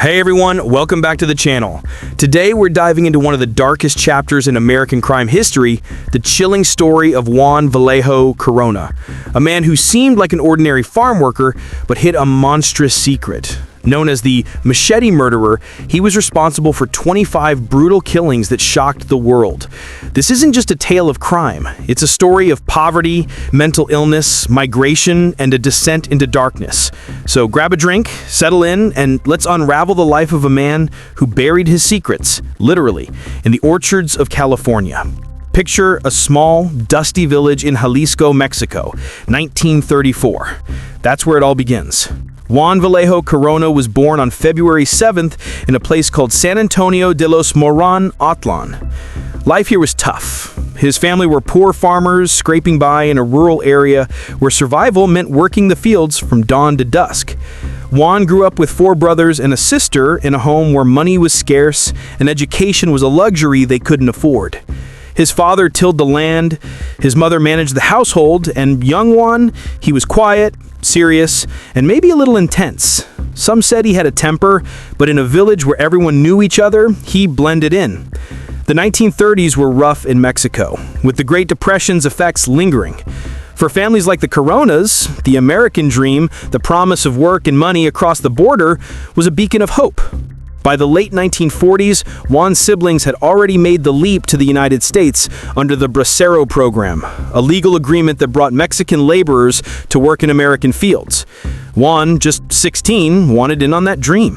Hey everyone, welcome back to the channel. Today we're diving into one of the darkest chapters in American crime history, the chilling story of Juan Vallejo Corona, a man who seemed like an ordinary farm worker but hid a monstrous secret. Known as the Machete Murderer, he was responsible for 25 brutal killings that shocked the world. This isn't just a tale of crime, it's a story of poverty, mental illness, migration, and a descent into darkness. So grab a drink, settle in, and let's unravel the life of a man who buried his secrets, literally, in the orchards of California. Picture a small, dusty village in Jalisco, Mexico, 1934. That's where it all begins. Juan Vallejo Corona was born on February 7th in a place called San Antonio de los Moran, Atlan. Life here was tough. His family were poor farmers scraping by in a rural area where survival meant working the fields from dawn to dusk. Juan grew up with 4 brothers and a sister in a home where money was scarce and education was a luxury they couldn't afford. His father tilled the land, his mother managed the household, and young Juan, he was quiet, serious, and maybe a little intense. Some said he had a temper, but in a village where everyone knew each other, he blended in. The 1930s were rough in Mexico, with the Great Depression's effects lingering. For families like the Coronas, the American dream, the promise of work and money across the border, was a beacon of hope. By the late 1940s, Juan's siblings had already made the leap to the United States under the Bracero program, a legal agreement that brought Mexican laborers to work in American fields. Juan, just 16, wanted in on that dream.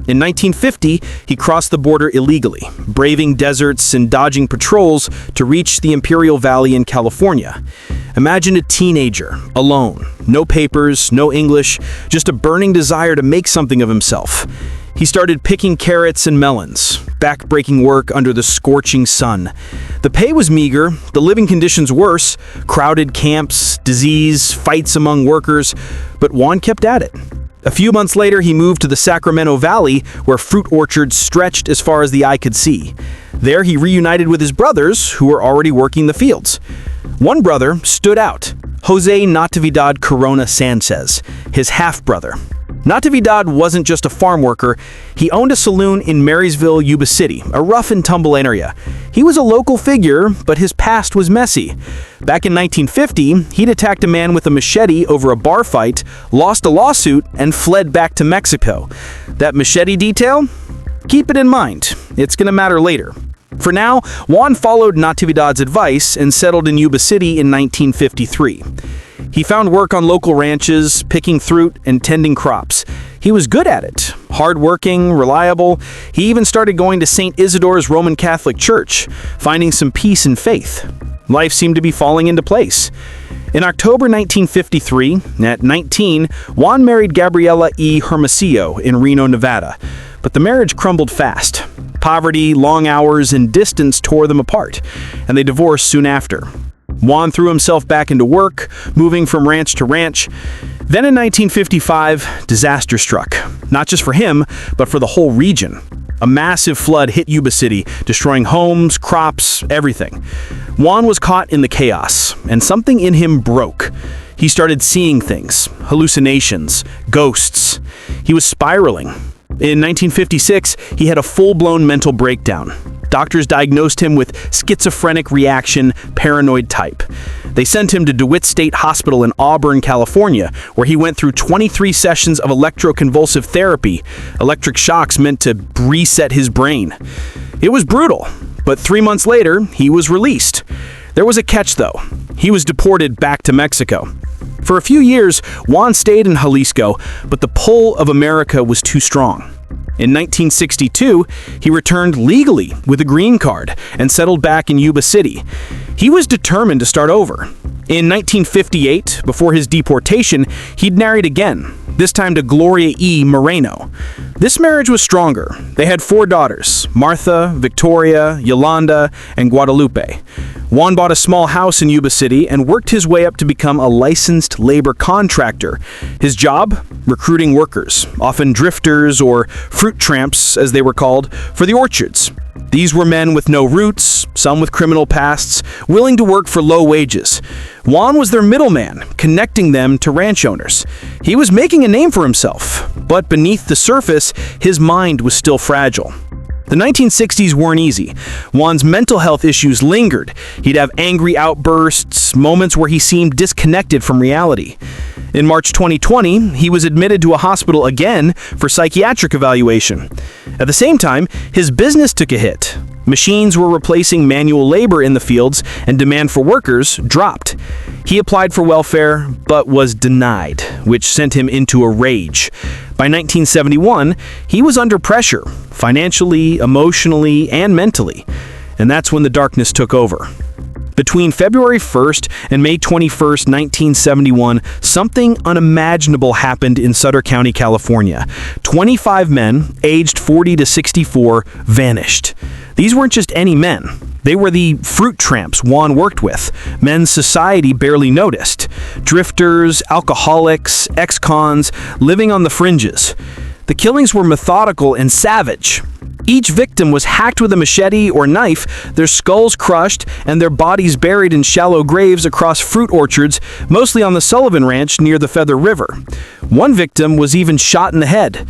In 1950, he crossed the border illegally, braving deserts and dodging patrols to reach the Imperial Valley in California. Imagine a teenager, alone, no papers, no English, just a burning desire to make something of himself. He started picking carrots and melons, back-breaking work under the scorching sun. The pay was meager, the living conditions worse, crowded camps, disease, fights among workers, but Juan kept at it. A few months later, he moved to the Sacramento Valley, where fruit orchards stretched as far as the eye could see. There, he reunited with his brothers, who were already working the fields. One brother stood out, Jose Natividad Corona Sanchez, his half-brother. Natividad wasn't just a farm worker, he owned a saloon in Marysville, Yuba City, a rough-and-tumble area. He was a local figure, but his past was messy. Back in 1950, he'd attacked a man with a machete over a bar fight, lost a lawsuit, and fled back to Mexico. That machete detail? Keep it in mind. It's gonna matter later. For now, Juan followed Natividad's advice and settled in Yuba City in 1953. He found work on local ranches, picking fruit and tending crops. He was good at it, hardworking, reliable. He even started going to St. Isidore's Roman Catholic Church, finding some peace and faith. Life seemed to be falling into place. In October 1953, at 19, Juan married Gabriela E. Hermosillo in Reno, Nevada. But the marriage crumbled fast. Poverty, long hours, and distance tore them apart, and they divorced soon after. Juan threw himself back into work, moving from ranch to ranch. Then in 1955, disaster struck, not just for him, but for the whole region. A massive flood hit Yuba City, destroying homes, crops, everything. Juan was caught in the chaos, and something in him broke. He started seeing things, hallucinations, ghosts. He was spiraling. In 1956, he had a full-blown mental breakdown. Doctors diagnosed him with schizophrenic reaction, paranoid type. They sent him to DeWitt State Hospital in Auburn, California, where he went through 23 sessions of electroconvulsive therapy, electric shocks meant to reset his brain. It was brutal, but 3 months later, he was released. There was a catch, though. He was deported back to Mexico. For a few years, Juan stayed in Jalisco, but the pull of America was too strong. In 1962, he returned legally with a green card and settled back in Yuba City. He was determined to start over. In 1958, before his deportation, he'd married again, this time to Gloria E. Moreno. This marriage was stronger. They had 4 daughters, Martha, Victoria, Yolanda, and Guadalupe. Juan bought a small house in Yuba City and worked his way up to become a licensed labor contractor. His job? Recruiting workers, often drifters or fruit tramps, as they were called, for the orchards. These were men with no roots, some with criminal pasts, willing to work for low wages. Juan was their middleman, connecting them to ranch owners. He was making a name for himself, but beneath the surface, his mind was still fragile. The 1960s weren't easy. Juan's mental health issues lingered. He'd have angry outbursts, moments where he seemed disconnected from reality. In March 2020, he was admitted to a hospital again for psychiatric evaluation. At the same time, his business took a hit. Machines were replacing manual labor in the fields, and demand for workers dropped. He applied for welfare, but was denied, which sent him into a rage. By 1971, he was under pressure, financially, emotionally, and mentally. And that's when the darkness took over. Between February 1st and May 21st, 1971, something unimaginable happened in Sutter County, California. 25 men, aged 40 to 64, vanished. These weren't just any men. They were the fruit tramps Juan worked with, men society barely noticed. Drifters, alcoholics, ex-cons, living on the fringes. The killings were methodical and savage. Each victim was hacked with a machete or knife, their skulls crushed, and their bodies buried in shallow graves across fruit orchards, mostly on the Sullivan Ranch near the Feather River. One victim was even shot in the head.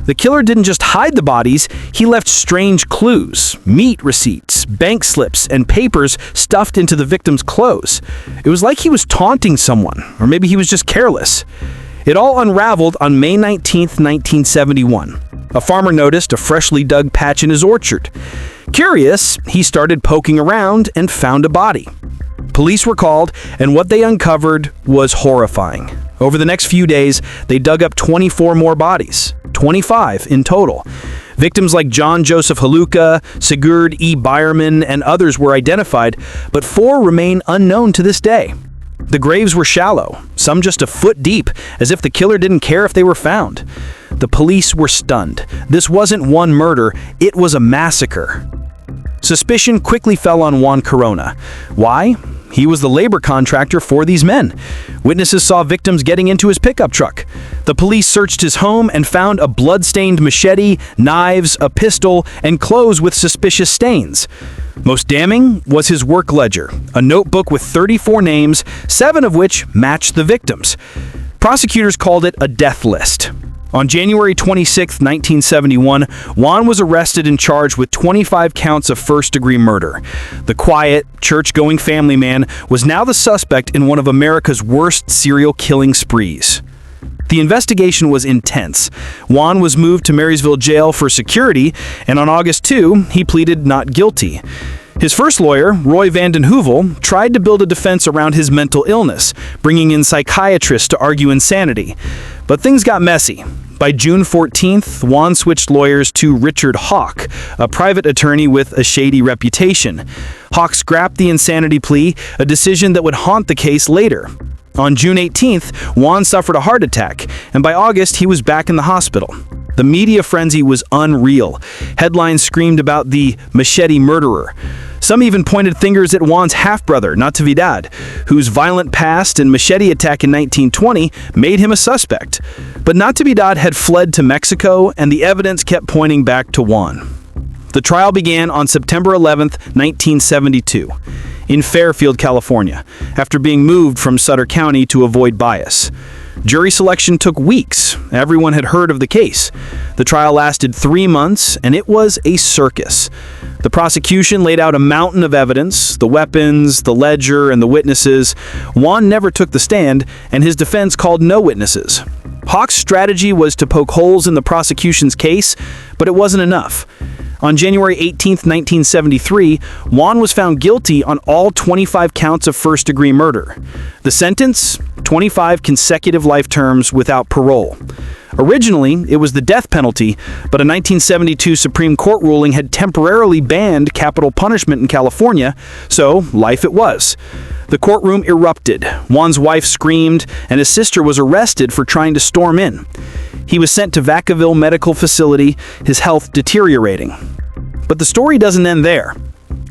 The killer didn't just hide the bodies, he left strange clues, meat receipts, bank slips, and papers stuffed into the victim's clothes. It was like he was taunting someone, or maybe he was just careless. It all unraveled on May 19, 1971. A farmer noticed a freshly dug patch in his orchard. Curious, he started poking around and found a body. Police were called, and what they uncovered was horrifying. Over the next few days, they dug up 24 more bodies, 25 in total. Victims like John Joseph Haluka, Sigurd E. Byerman, and others were identified, but 4 remain unknown to this day. The graves were shallow, some just a foot deep, as if the killer didn't care if they were found. The police were stunned. This wasn't one murder, it was a massacre. Suspicion quickly fell on Juan Corona. Why? He was the labor contractor for these men. Witnesses saw victims getting into his pickup truck. The police searched his home and found a blood-stained machete, knives, a pistol, and clothes with suspicious stains. Most damning was his work ledger, a notebook with 34 names, 7 of which matched the victims. Prosecutors called it a death list. On January 26, 1971, Juan was arrested and charged with 25 counts of first-degree murder. The quiet, church-going family man was now the suspect in one of America's worst serial killing sprees. The investigation was intense. Juan was moved to Marysville Jail for security, and on August 2, he pleaded not guilty. His first lawyer, Roy Vanden Heuvel, tried to build a defense around his mental illness, bringing in psychiatrists to argue insanity. But things got messy. By June 14th, Juan switched lawyers to Richard Hawk, a private attorney with a shady reputation. Hawk scrapped the insanity plea, a decision that would haunt the case later. On June 18th, Juan suffered a heart attack, and by August, he was back in the hospital. The media frenzy was unreal. Headlines screamed about the Machete Murderer. Some even pointed fingers at Juan's half-brother, Natividad, whose violent past and machete attack in 1920 made him a suspect. But Natividad had fled to Mexico, and the evidence kept pointing back to Juan. The trial began on September 11, 1972, in Fairfield, California, after being moved from Sutter County to avoid bias. Jury selection took weeks. Everyone had heard of the case. The trial lasted 3 months, and it was a circus. The prosecution laid out a mountain of evidence, the weapons, the ledger, and the witnesses. Juan never took the stand, and his defense called no witnesses. Hawk's strategy was to poke holes in the prosecution's case, but it wasn't enough. On January 18, 1973, Juan was found guilty on all 25 counts of first-degree murder. The sentence? 25 consecutive life terms without parole. Originally, it was the death penalty, but a 1972 Supreme Court ruling had temporarily banned capital punishment in California, so life it was. The courtroom erupted. Juan's wife screamed, and his sister was arrested for trying to storm in. He was sent to Vacaville Medical Facility, his health deteriorating. But the story doesn't end there.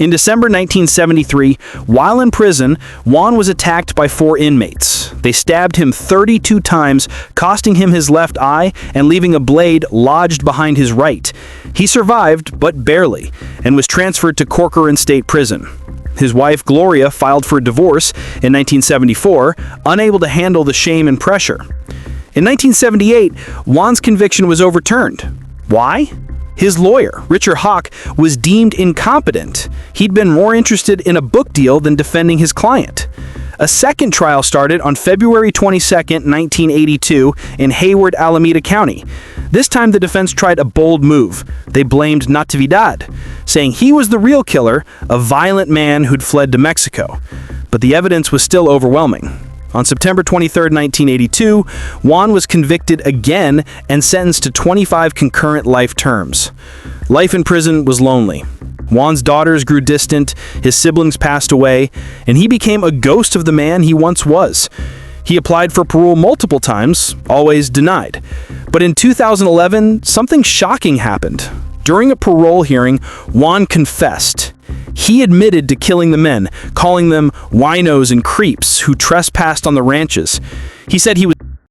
In December 1973, while in prison, Juan was attacked by 4 inmates. They stabbed him 32 times, costing him his left eye and leaving a blade lodged behind his right. He survived, but barely, and was transferred to Corcoran State Prison. His wife, Gloria, filed for divorce in 1974, unable to handle the shame and pressure. In 1978, Juan's conviction was overturned. Why? His lawyer, Richard Hawk, was deemed incompetent. He'd been more interested in a book deal than defending his client. A second trial started on February 22, 1982, in Hayward, Alameda County. This time the defense tried a bold move. They blamed Natividad, saying he was the real killer, a violent man who'd fled to Mexico. But the evidence was still overwhelming. On September 23, 1982, Juan was convicted again and sentenced to 25 concurrent life terms. Life in prison was lonely. Juan's daughters grew distant, his siblings passed away, and he became a ghost of the man he once was. He applied for parole multiple times, always denied. But in 2011, something shocking happened. During a parole hearing, Juan confessed. He admitted to killing the men, calling them winos and creeps who trespassed on the ranches. He said he was